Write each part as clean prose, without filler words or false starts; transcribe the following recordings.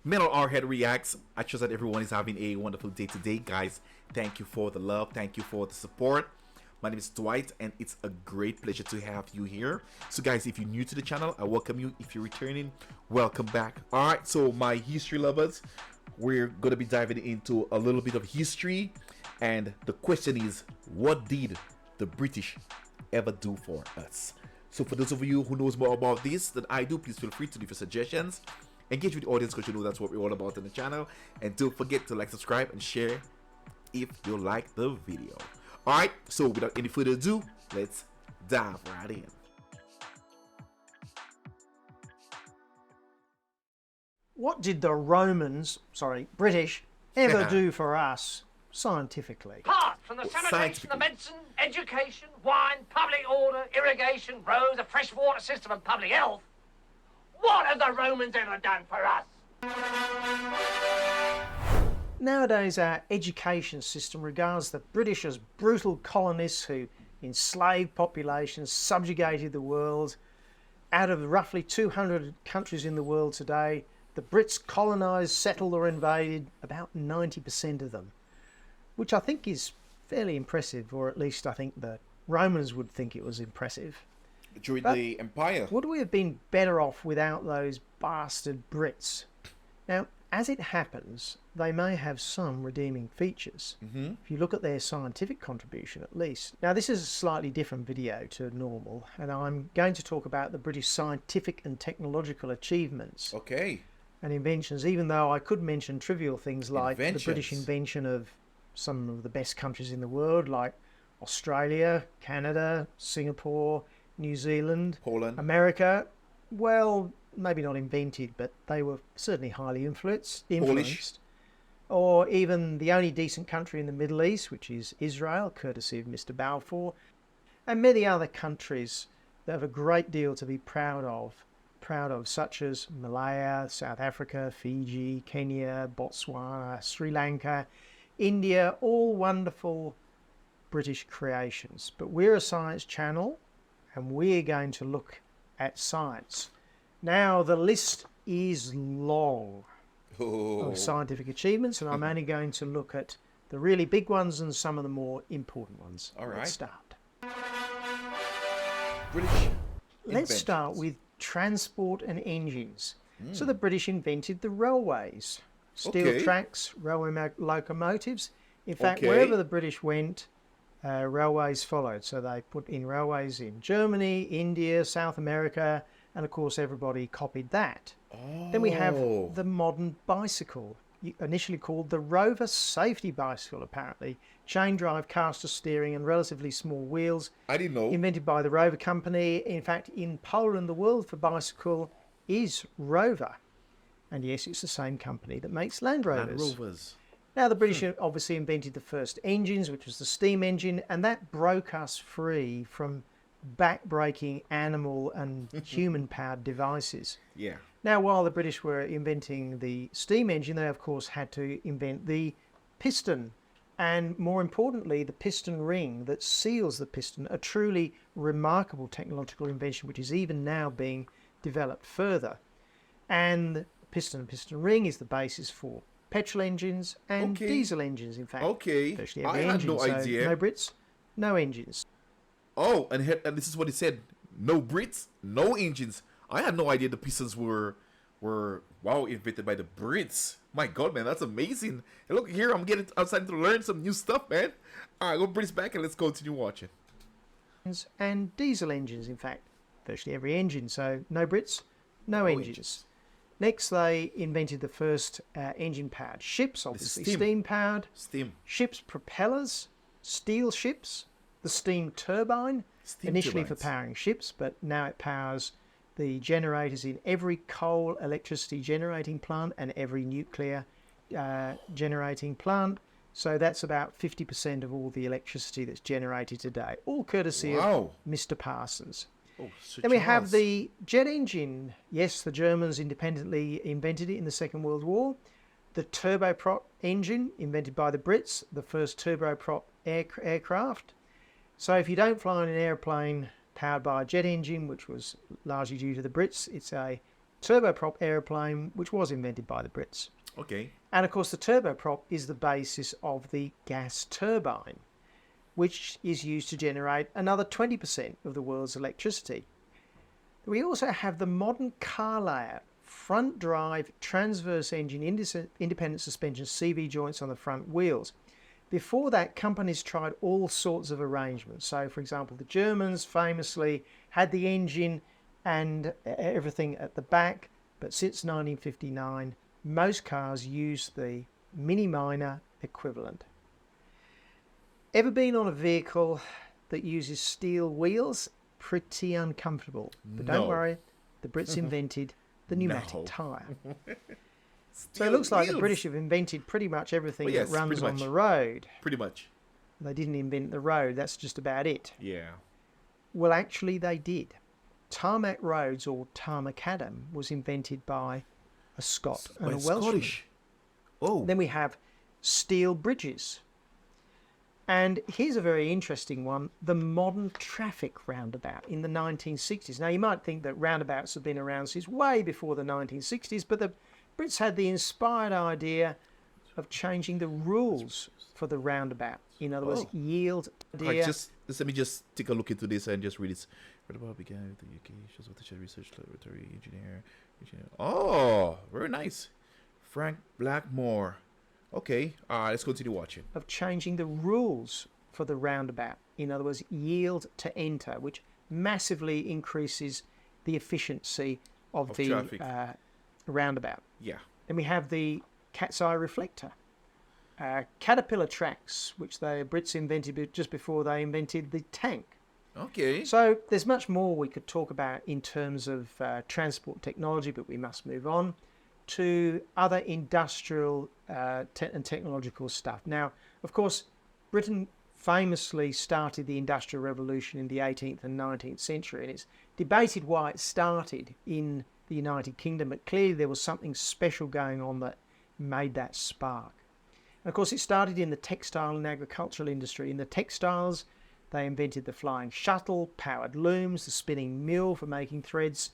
Metal Arhead Reacts. I trust that everyone is having a wonderful day today, guys. Thank you for the love. Thank you for the support. My name is Dwight, and it's a great pleasure to have you here. So, guys, if you're new to the channel, I welcome you. If you're returning, welcome back. All right, so my history lovers, we're going to be diving into a little bit of history. And the question is, what did the British ever do for us? So for those of you who knows more about this than I do, please feel free to leave your suggestions. Engage with the audience because you know that's what we're all about on the channel. And don't forget to like, subscribe, and share if you like the video. Alright, so without any further ado, let's dive right in. What did the British, ever do for us scientifically? Apart from the sanitation, the medicine, education, wine, public order, irrigation, roads, a fresh water system and public health, what have the Romans ever done for us? Nowadays, our education system regards the British as brutal colonists who enslaved populations, subjugated the world. Out of roughly 200 countries in the world today, the Brits colonised, settled or invaded about 90% of them, which I think is fairly impressive, or at least I think the Romans would think it was impressive. During the Empire. Would we have been better off without those bastard Brits? Now, as it happens, they may have some redeeming features. If you look at their scientific contribution, at least. Now, this is a slightly different video to normal, and I'm going to talk about the British scientific and technological achievements. Okay. And inventions, even though I could mention trivial things like the British invention of some of the best countries in the world, like Australia, Canada, Singapore, New Zealand, Poland, America. Well, maybe not invented, but they were certainly highly influenced. Polish. Or even the only decent country in the Middle East, which is Israel, courtesy of Mr. Balfour, and many other countries that have a great deal to be proud of, such as Malaya, South Africa, Fiji, Kenya, Botswana, Sri Lanka, India, all wonderful British creations. But we're a science channel, and we're going to look at science. Now, the list is long of scientific achievements, and I'm only going to look at the really big ones and some of the more important ones. All right. Let's start. Let's start with transport and engines. So the British invented the railways, steel tracks, railway locomotives. In fact, wherever the British went, railways followed. So they put in railways in Germany, India, South America, and of course everybody copied that. Then we have the modern bicycle, initially called the Rover Safety Bicycle, apparently. Chain drive, caster steering, and relatively small wheels. I didn't know. Invented by the Rover Company. In fact, in Poland, the word for bicycle is Rover. And yes, it's the same company that makes Land Rovers. Now, the British obviously invented the first engines, which was the steam engine, and that broke us free from back-breaking animal and human-powered devices. Yeah. Now, while the British were inventing the steam engine, they, of course, had to invent the piston, and more importantly, the piston ring that seals the piston, a truly remarkable technological invention, which is even now being developed further. And the piston ring is the basis for petrol engines and diesel engines, in fact. Virtually every I had engine. no idea. No Brits, no engines. Oh, and this is what it said. No Brits, no engines. I had no idea the pistons were invented by the Brits. My God, man, that's amazing. And look here, I'm starting to learn some new stuff, man. All right, go Brits back and let's continue watching. And diesel engines, in fact. Virtually every engine. So no Brits, no engines. Next, they invented the first engine-powered ships, obviously steam-powered. Ships' propellers, steel ships, the steam turbine, initially for powering ships, but now it powers the generators in every coal electricity generating plant and every nuclear generating plant. So that's about 50% of all the electricity that's generated today, all courtesy of Mr. Parsons. Then we have the jet engine. Yes, the Germans independently invented it in the Second World War. The turboprop engine, invented by the Brits, the first turboprop aircraft. So if you don't fly in an airplane powered by a jet engine, which was largely due to the Brits, it's a turboprop aeroplane, which was invented by the Brits. Okay. And of course, the turboprop is the basis of the gas turbine, which is used to generate another 20% of the world's electricity. We also have the modern car layout, front drive, transverse engine, independent suspension, CV joints on the front wheels. Before that, companies tried all sorts of arrangements. So, for example, the Germans famously had the engine and everything at the back, but since 1959, most cars use the mini minor equivalent. Ever been on a vehicle that uses steel wheels? Pretty uncomfortable. But don't worry, the Brits invented the pneumatic tyre. So it looks like the British have invented pretty much everything that runs on the road. Pretty much. They didn't invent the road, that's just about it. Yeah. Well, actually they did. Tarmac roads, or tarmacadam, was invented by a Scot and a Welshman. Scottish. Oh. Then we have steel bridges. And here's a very interesting one, the modern traffic roundabout in the 1960s. Now, you might think that roundabouts have been around since way before the 1960s, but the Brits had the inspired idea of changing the rules for the roundabout. In other words, yield idea. Right, let me just take a look into this and just read it. Roundabout began with the UK shows with the research laboratory engineer. Oh, very nice. Frank Blackmore. Okay, let's continue watching. Of changing the rules for the roundabout. In other words, yield to enter, which massively increases the efficiency of the roundabout. Yeah. Then we have the cat's eye reflector. Caterpillar tracks, which the Brits invented just before they invented the tank. Okay. So there's much more we could talk about in terms of transport technology, but we must move on to other industrial and technological stuff. Now, of course, Britain famously started the Industrial Revolution in the 18th and 19th century, and it's debated why it started in the United Kingdom, but clearly there was something special going on that made that spark. And of course, it started in the textile and agricultural industry. In the textiles, they invented the flying shuttle, powered looms, the spinning mill for making threads.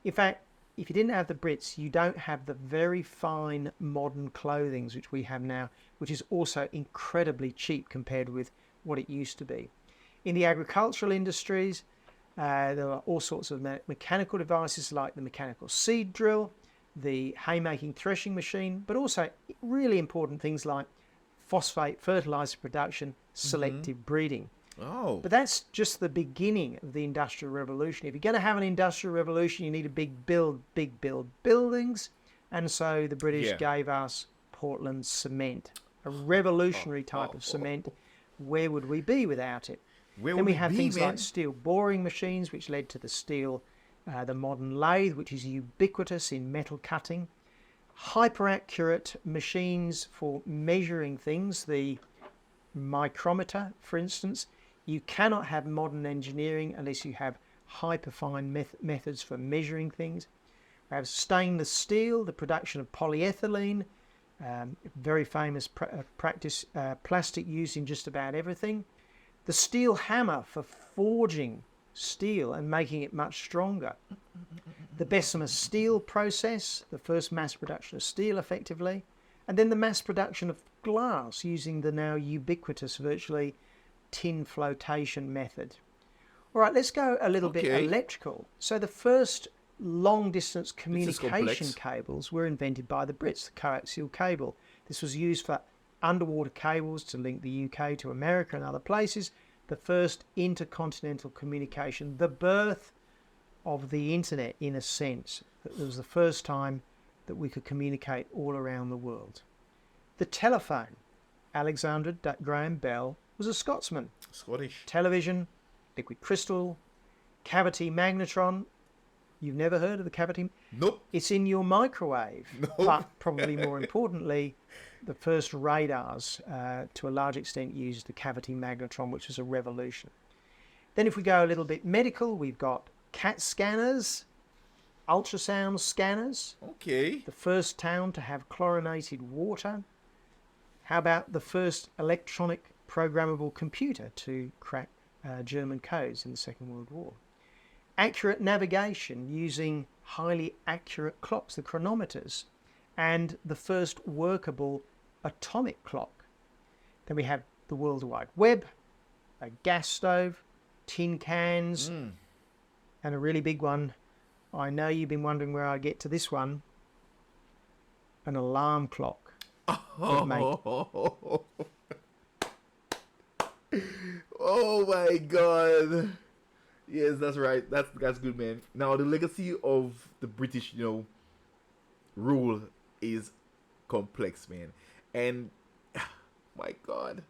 In fact, if you didn't have the Brits, you don't have the very fine modern clothing which we have now, which is also incredibly cheap compared with what it used to be. In the agricultural industries, there are all sorts of mechanical devices like the mechanical seed drill, the haymaking threshing machine, but also really important things like phosphate fertilizer production, selective breeding. Oh. But that's just the beginning of the Industrial Revolution. If you're going to have an Industrial Revolution, you need a big build buildings. And so the British gave us Portland cement, a revolutionary type of cement. Where would we be without it? Then we have things like steel boring machines, which led to the steel, the modern lathe, which is ubiquitous in metal cutting. Hyper-accurate machines for measuring things, the micrometer, for instance. You cannot have modern engineering unless you have hyperfine methods for measuring things. We have stainless steel, the production of polyethylene, very famous plastic used in just about everything. The steel hammer for forging steel and making it much stronger. The Bessemer steel process, the first mass production of steel effectively. And then the mass production of glass using the now ubiquitous virtually tin flotation method. All right, let's go a little bit electrical. So the first long-distance communication cables were invented by the Brits, the coaxial cable. This was used for underwater cables to link the UK to America and other places. The first intercontinental communication, the birth of the internet in a sense. It was the first time that we could communicate all around the world. The telephone. Alexander Graham Bell was a Scotsman. Scottish. Television, liquid crystal, cavity magnetron. You've never heard of the cavity? Nope. It's in your microwave. Nope. But probably more importantly, the first radars, to a large extent, used the cavity magnetron, which was a revolution. Then if we go a little bit medical, we've got CAT scanners, ultrasound scanners. Okay. The first town to have chlorinated water. How about the first electronic programmable computer to crack German codes in the Second World War? accurate navigation using highly accurate clocks, the chronometers, and the first workable atomic clock. Then we have the World Wide Web, a gas stove, tin cans, and a really big one. I know you've been wondering where I get to this one. An alarm clock. Oh my God. Yes, that's right. That's good, man. Now the legacy of the British, rule is complex, man. And my God.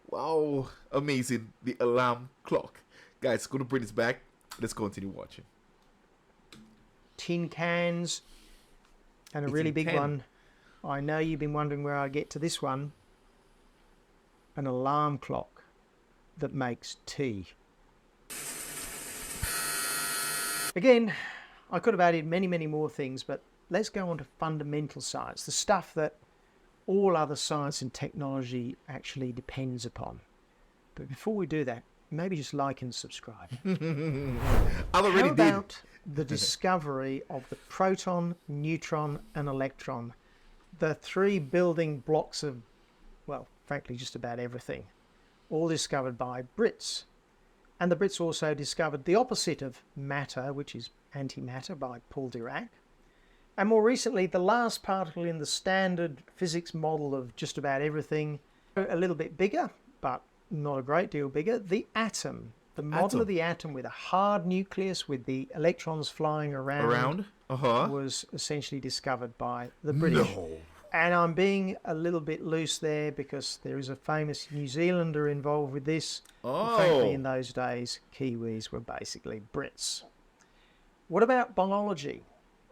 Wow. Amazing. The alarm clock. Guys, gonna bring this back. Let's continue watching. Tin cans and a really big one. I know you've been wondering where I get to this one. An alarm clock that makes tea. Again, I could have added many, many more things, but let's go on to fundamental science, the stuff that all other science and technology actually depends upon. But before we do that, maybe just like and subscribe. I've already How about the discovery of the proton, neutron, and electron, the three building blocks of, well, frankly, just about everything, all discovered by Brits. And the Brits also discovered the opposite of matter, which is antimatter, by Paul Dirac. And more recently, the last particle in the standard physics model of just about everything, a little bit bigger, but not a great deal bigger, the atom. The model of the atom with a hard nucleus with the electrons flying around was essentially discovered by the British. No. And I'm being a little bit loose there because there is a famous New Zealander involved with this. Oh. Frankly, in those days, Kiwis were basically Brits. What about biology?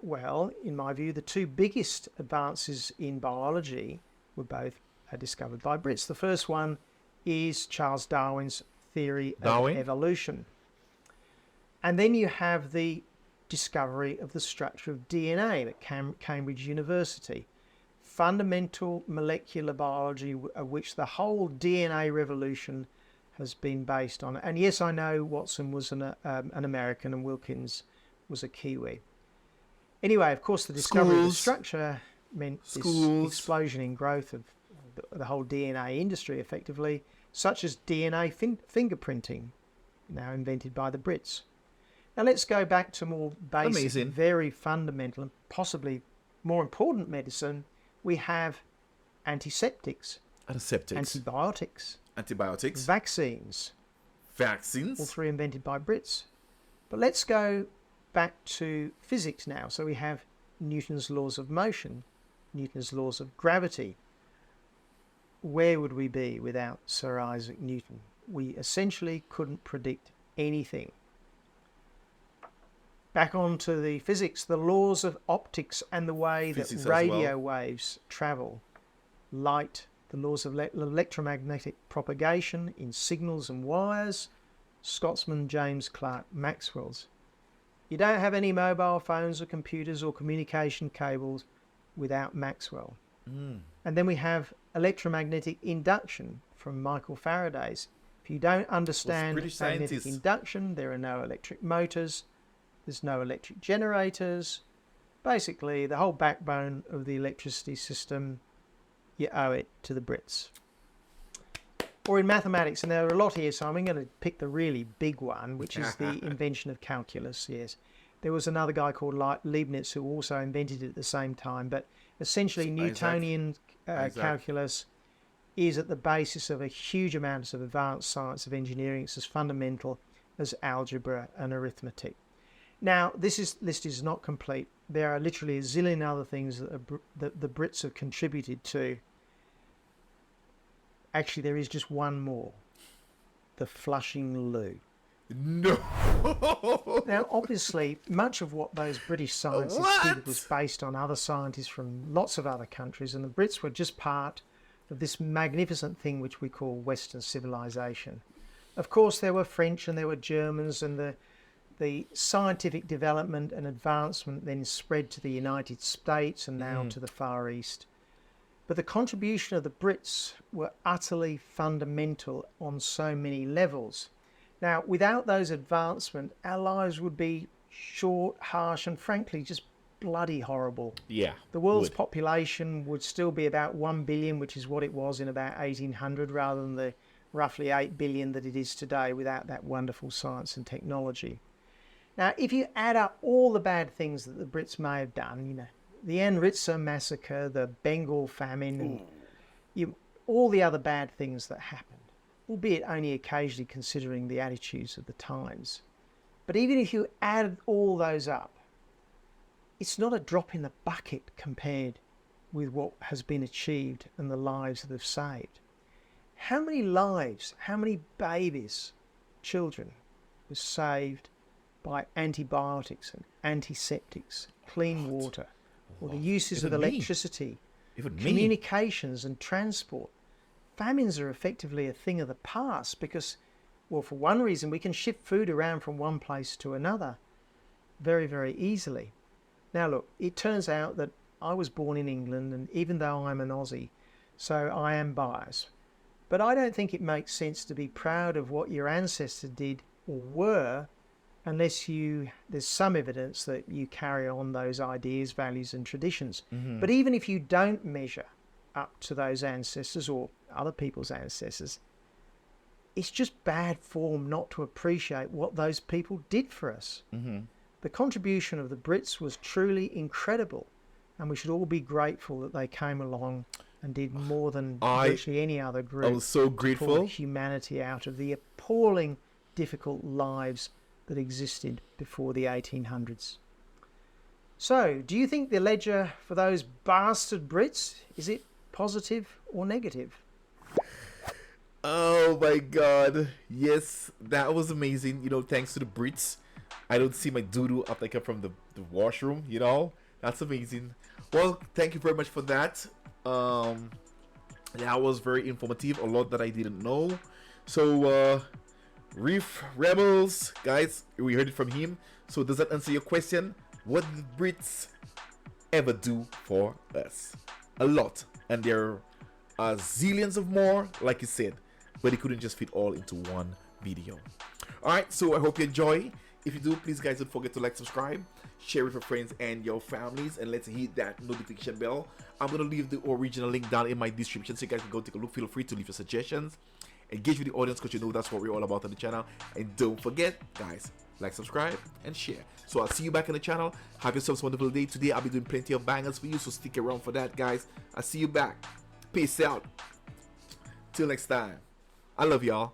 Well, in my view, the two biggest advances in biology were both discovered by Brits. The first one is Charles Darwin's theory of evolution. And then you have the discovery of the structure of DNA at Cambridge University. Fundamental molecular biology, of which the whole DNA revolution has been based on. And yes, I know Watson was an American and Wilkins was a Kiwi. Anyway, of course, the discovery of the structure meant this explosion in growth of the whole DNA industry, effectively, such as DNA fingerprinting, now invented by the Brits. Now let's go back to more basic, very fundamental, and possibly more important medicine. We have antiseptics, antibiotics, vaccines, all three invented by Brits. But let's go back to physics now. So we have Newton's laws of motion, Newton's laws of gravity. Where would we be without Sir Isaac Newton? We essentially couldn't predict anything. Back onto the physics, the laws of optics and the way that radio waves travel. Light, the laws of electromagnetic propagation in signals and wires. Scotsman James Clerk Maxwell's. You don't have any mobile phones or computers or communication cables without Maxwell. And then we have electromagnetic induction from Michael Faraday's. If you don't understand magnetic induction, there are no electric motors. There's no electric generators. Basically, the whole backbone of the electricity system, you owe it to the Brits. Or in mathematics, and there are a lot here, so I'm going to pick the really big one, which is the invention of calculus, yes. There was another guy called Leibniz who also invented it at the same time, but essentially Newtonian calculus is at the basis of a huge amount of advanced science of engineering. It's as fundamental as algebra and arithmetic. Now, this list is not complete. There are literally a zillion other things that the Brits have contributed to. Actually, there is just one more. The flushing loo. No. Now, obviously, much of what those British scientists did was based on other scientists from lots of other countries, and the Brits were just part of this magnificent thing which we call Western civilization. Of course, there were French and there were Germans, and the scientific development and advancement then spread to the United States and now to the Far East. But the contribution of the Brits were utterly fundamental on so many levels. Now, without those advancements, our lives would be short, harsh, and frankly, just bloody horrible. Yeah. The world's population would still be about 1 billion, which is what it was in about 1800, rather than the roughly 8 billion that it is today without that wonderful science and technology. Now, if you add up all the bad things that the Brits may have done, you know, the Amritsar massacre, the Bengal famine, and all the other bad things that happened, albeit only occasionally considering the attitudes of the times. But even if you add all those up, it's not a drop in the bucket compared with what has been achieved and the lives that have saved. How many lives, how many babies, children, were saved by antibiotics and antiseptics, clean water, or the uses of electricity, communications and transport? Famines are effectively a thing of the past because, well, for one reason, we can shift food around from one place to another very, very easily. Now, look, it turns out that I was born in England, and even though I'm an Aussie, so I am biased. But I don't think it makes sense to be proud of what your ancestors did or were unless there's some evidence that you carry on those ideas, values and traditions. But even if you don't measure up to those ancestors or other people's ancestors, it's just bad form not to appreciate what those people did for us. The contribution of the Brits was truly incredible, and we should all be grateful that they came along and did more than virtually any other group. I was so grateful. To pull humanity out of the appalling, difficult lives that existed before the 1800s. So, do you think the ledger for those bastard Brits, is it positive or negative? Oh my god. Yes, that was amazing. You know, thanks to the Brits, I don't see my doo-doo up like from the washroom, you know? That's amazing. Well, thank you very much for that. That was very informative. A lot that I didn't know. So, Reef Rebels, guys, we heard it from him. So, does that answer your question? What did the Brits ever do for us? A lot. And there are zillions of more, like you said. But it couldn't just fit all into one video. Alright, so I hope you enjoy. If you do, please guys don't forget to like, subscribe, share with your friends and your families, and let's hit that notification bell. I'm going to leave the original link down in my description so you guys can go take a look. Feel free to leave your suggestions. Engage with the audience because you know that's what we're all about on the channel. And don't forget, guys, like, subscribe, and share. So I'll see you back on the channel. Have yourselves a wonderful day. Today I'll be doing plenty of bangers for you, so stick around for that, guys. I'll see you back. Peace out. Till next time. I love y'all.